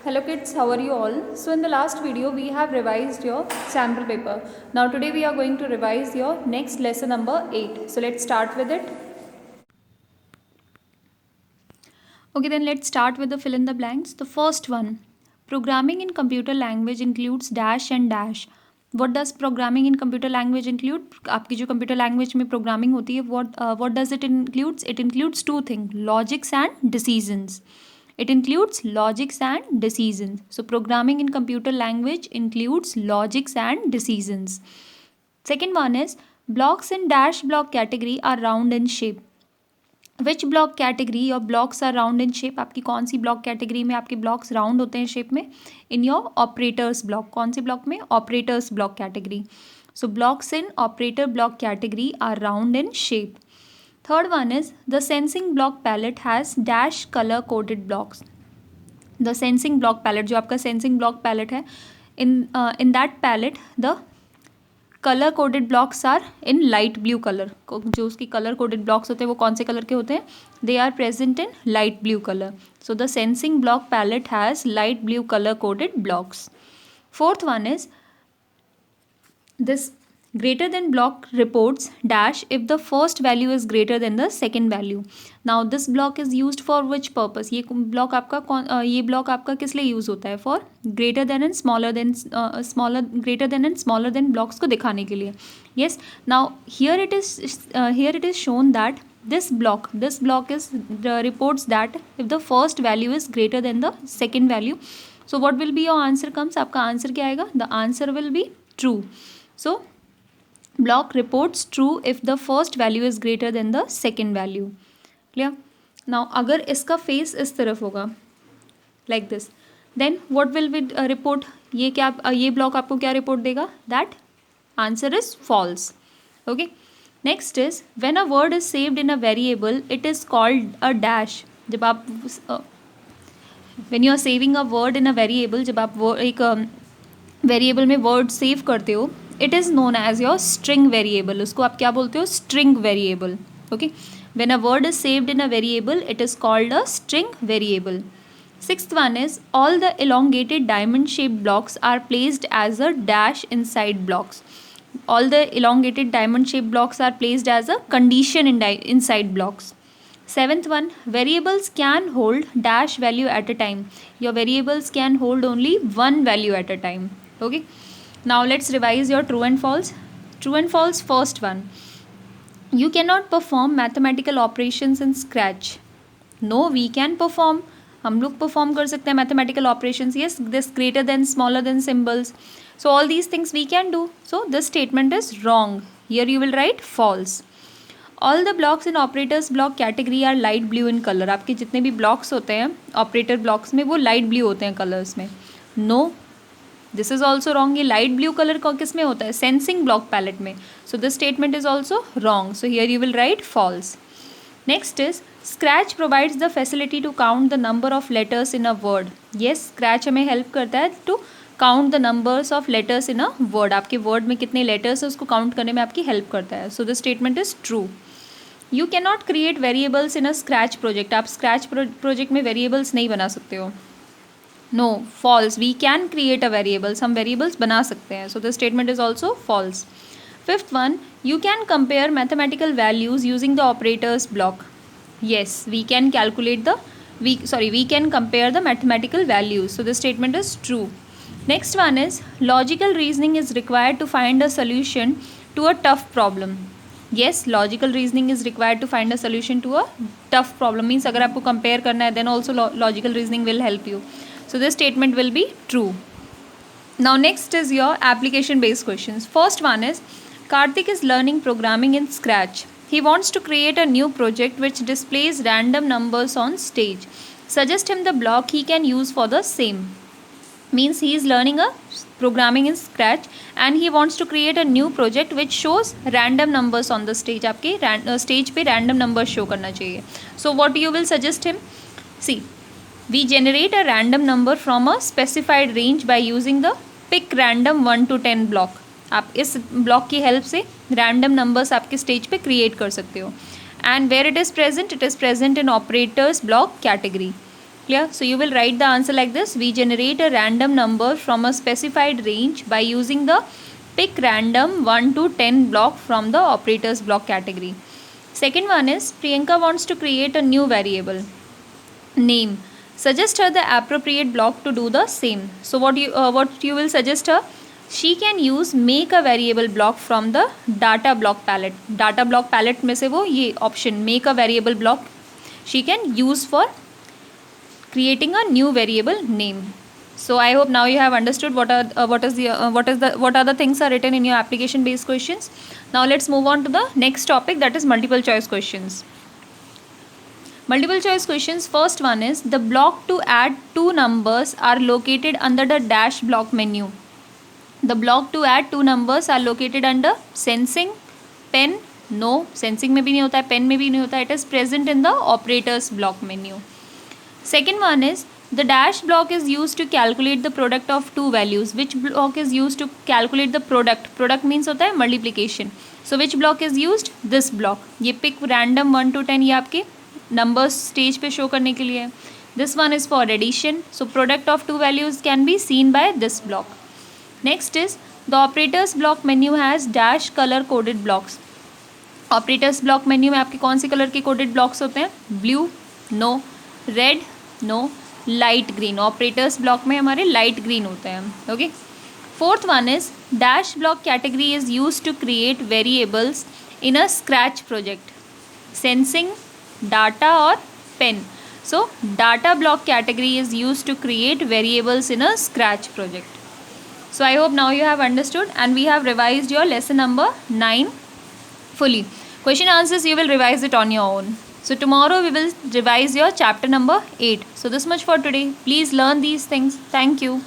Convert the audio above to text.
Hello kids, how are you all? So in the last video we have revised your sample paper. Now today we are going to revise your next lesson number 8. So let's start with it. Okay, then let's start with the fill in the blanks. The first one, programming in computer language includes dash and dash. What does programming in computer language include? आपकी जो computer language में programming होती है, what does it includes? It includes two things, logics and decisions. It includes logics and decisions. So programming in computer language includes logics and decisions. Second one is blocks in dash block category are round in shape. Which block category your blocks are round in shape. आपकी कौन सी block category में आपके blocks round होते हैं shape में? In your operators block. कौन सी ब्लॉक में? Operators block category. So blocks in operator block category are round in shape. Third one is the sensing block palette has dash colour coded blocks. The sensing block palette, जो आपका sensing block palette है, in that palette the colour coded blocks are in light blue colour. जो उसकी colour coded blocks होते हैं वो कौन से कलर के होते हैं? They are present in light blue colour. So the sensing block palette has light blue colour coded blocks. Fourth one is this greater than block reports dash if the first value is greater than the second value. Now this block is used for which purpose? ये block आपका ये block आपका किस लिए use होता है? For greater than and smaller than greater than and smaller than blocks को दिखाने के लिए. Yes. Now here it is shown that this block is reports that if the first value is greater than the second value. So what will be your answer comes? आपका answer क्या आएगा? The answer will be true. So block reports true if the first value is greater than the second value. Clear? Now अगर इसका face इस तरफ होगा like this, then what will we report? ये block आपको क्या report देगा? That answer is false. Okay. Next is when a word is saved in a variable, it is called a dash. जब आप when you are saving a word in a variable, जब आप एक variable में word save करते हो, it is known as your string variable. उसको आप क्या बोलते हो? String variable. Okay. When a word is saved in a variable, it is called a string variable. Sixth one is all the elongated diamond shaped blocks are placed as a dash inside blocks. All the elongated diamond shaped blocks are placed as a condition inside blocks. Seventh one, variables can hold dash value at a time. Your variables can hold only one value at a time. Okay. Now let's revise your true and false. True and false. First one, you cannot perform mathematical operations in Scratch. No, we can perform. हम लोग perform कर सकते हैं mathematical operations. Yes, this greater than, smaller than symbols. So all these things we can do. So this statement is wrong. Here you will write false. All the blocks in operators block category are light blue in color. आपके जितने भी blocks होते हैं operator blocks में, वो light blue होते हैं colors में. No, this is also wrong. ये light blue color किस में होता है? Sensing block palette में. So this statement is also wrong. So here you will write false. Next is Scratch provides the facility to count the number of letters in a word. Yes, Scratch हमें help करता है to count the numbers of letters in a word. आपके word में कितने letters है उसको count करने में आपकी help करता है. So this statement is true. You cannot create variables in a Scratch project. आप Scratch project में variables नहीं बना सकते हो. No, false. We can create a variable. हम variables बना सकते हैं. So the statement is also false. Fifth one, you can compare mathematical values using the operators block. Yes, we can calculate we can compare the mathematical values. So the statement is true. Next one is logical reasoning is required to find a solution to a tough problem. Yes, logical reasoning is required to find a solution to a tough problem. Means अगर आपको compare करना है, then also logical reasoning will help you. So this statement will be true. Now next is your application based questions. First one is Karthik is learning programming in Scratch. He wants to create a new project which displays random numbers on stage. Suggest him the block he can use for the same. Means he is learning a programming in Scratch and he wants to create a new project which shows random numbers on the stage. आपके stage पे random numbers show करना चाहिए. So what you will suggest him? See, we generate a random number from a specified range by using the pick random 1 to 10 block. आप इस block की help से random numbers आपके stage पे create कर सकते हो. And where it is present in operators block category. Clear? So you will write the answer like this. We generate a random number from a specified range by using the pick random 1 to 10 block from the operators block category. Second one is Priyanka wants to create a new variable name. Suggest her the appropriate block to do the same. So what you will suggest her? She can use make a variable block from the data block palette. Data block palette में से वो ये option make a variable block she can use for creating a new variable name. So I hope now you have understood what are the things are written in your application based questions. Now let's move on to the next topic, that is multiple choice questions. Multiple choice questions. First one is the block to add two numbers are located under the dash block menu. The block to add two numbers are located under sensing, pen. No, sensing में भी नहीं होता है, pen में भी नहीं होता है. It is present in the operators block menu. Second one is the dash block is used to calculate the product of two values. Which block is used to calculate the product? Product means होता है multiplication. So which block is used? This block. ये pick random 1 to 10 ये आपके numbers stage पे show करने के लिए है. This one is for addition. So product of two values can be seen by this block. Next is the operators block menu has dash color coded blocks. Operators block menu में आपके कौन से colour के coded blocks होते हैं? Blue, no. Red, no. Light green. Operators block में हमारे light green होते हैं. Okay. Fourth one is dash block category is used to create variables in a Scratch project. Sensing, data or pen. So data block category is used to create variables in a Scratch project. So I hope now you have understood and we have revised your lesson number 9 fully. Question answers you will revise it on your own. So tomorrow we will revise your chapter number 8. So this much for today. Please learn these things. Thank you.